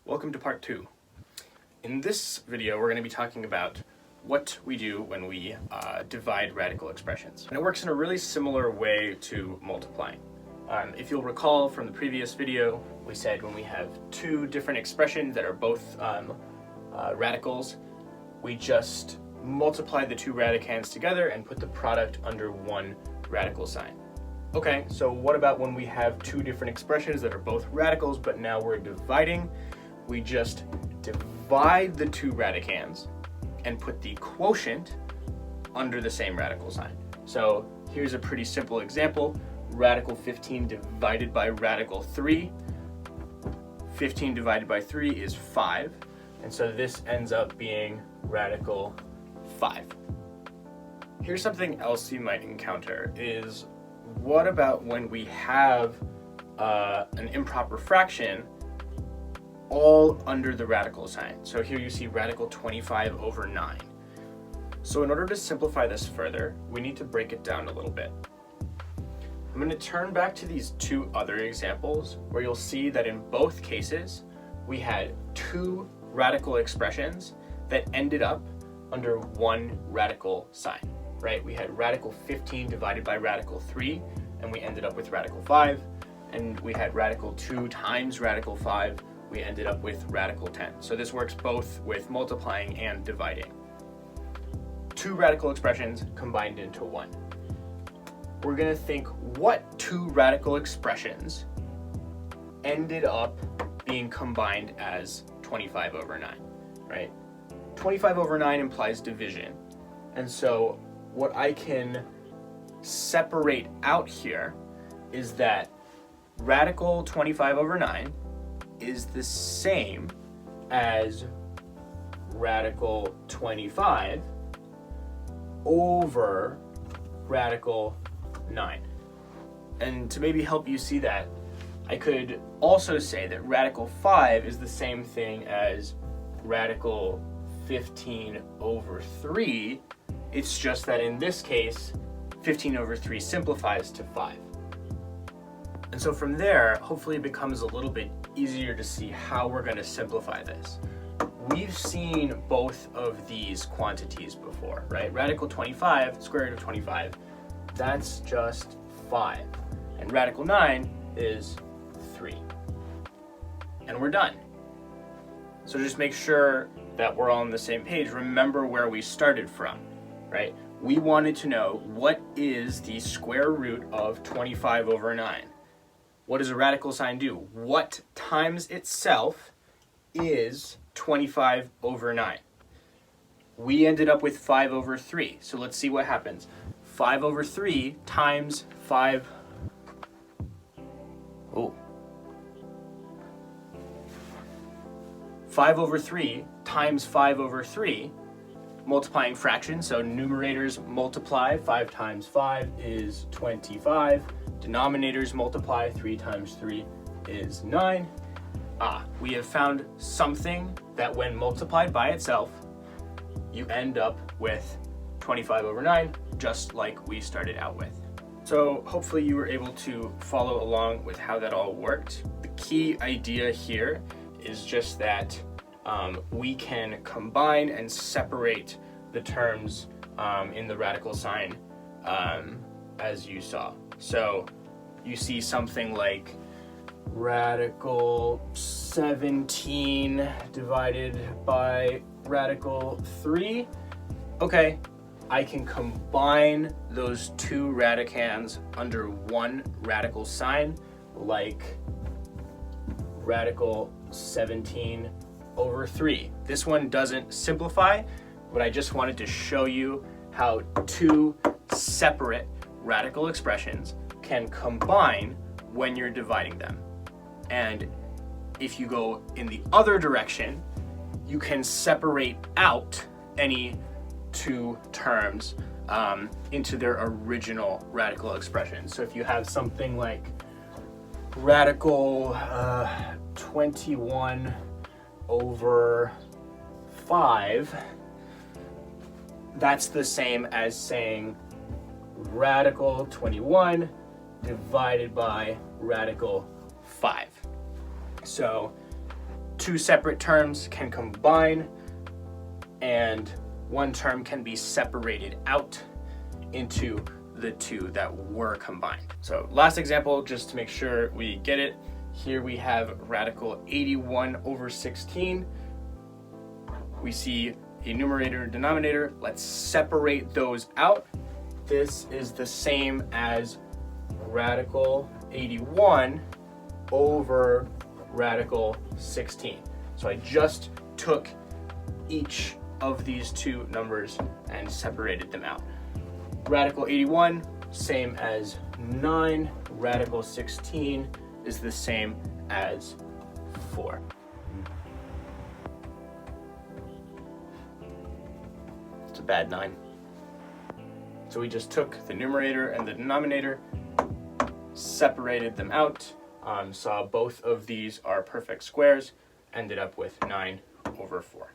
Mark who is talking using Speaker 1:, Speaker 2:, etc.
Speaker 1: Welcome to part 2. In this video, we're going to be talking about what we do when we divide radical expressions. And it works in a really similar way to multiplying. If you'll recall from the previous video, we said when we have two different expressions that are both radicals, we just multiply the two radicands together and put the product under one radical sign. Okay, so what about when we have two different expressions that are both radicals, but now we're dividing? We just divide the two radicands and put the quotient under the same radical sign. So here's a pretty simple example. Radical 15 divided by radical 3. 15 divided by 3 is 5. And so this ends up being radical 5. Here's something else you might encounter is, what about when we have an improper fraction all under the radical sign? So here you see radical 25 over 9. So in order to simplify this further, we need to break it down a little bit. I'm going to turn back to these two other examples where you'll see that in both cases we had two radical expressions that ended up under one radical sign, right? We had radical 15 divided by radical 3 and we ended up with radical 5, and we had radical 2 times radical 5, we ended up with radical 10. So this works both with multiplying and dividing. Two radical expressions combined into one. We're going to think, what two radical expressions ended up being combined as 25 over 9, right? 25 over 9 implies division. And so what I can separate out here is that radical 25 over 9 is the same as radical 25 over radical 9. And to maybe help you see that, I could also say that radical 5 is the same thing as radical 15 over 3. It's just that in this case, 15 over 3 simplifies to 5. And so from there, hopefully it becomes a little bit easier to see how we're going to simplify this. We've seen both of these quantities before, right? Radical 25, square root of 25, that's just 5. And radical 9 is 3. And we're done. So just make sure that we're all on the same page. Remember where we started from, right? We wanted to know, what is the square root of 25 over 9? What does a radical sign do? What times itself is 25 over 9? We ended up with 5 over 3. So let's see what happens. 5 over 3 times 5. 5 over 3 times 5 over 3, multiplying fractions, so numerators multiply. 5 times 5 is 25. Denominators multiply. 3 times 3 is 9. We have found something that when multiplied by itself, you end up with 25 over 9, just like we started out with. So hopefully you were able to follow along with how that all worked. The key idea here is just that we can combine and separate the terms in the radical sign as you saw. So you see something like radical 17 divided by radical 3. Okay, I can combine those two radicands under one radical sign, like radical 17 over 3. This one doesn't simplify, but I just wanted to show you how two separate radical expressions can combine when you're dividing them. And if you go in the other direction, you can separate out any two terms into their original radical expression. So if you have something like radical 21 over 5, that's the same as saying radical 21 divided by radical 5. So two separate terms can combine, and one term can be separated out into the two that were combined. So last example, just to make sure we get it, here we have radical 81 over 16. We see a numerator and denominator. Let's separate those out. This is the same as radical 81 over radical 16. So I just took each of these two numbers and separated them out. Radical 81, same as 9. Radical 16 is the same as 4. It's a bad 9. So we just took the numerator and the denominator, separated them out, saw both of these are perfect squares, ended up with 9 over 4.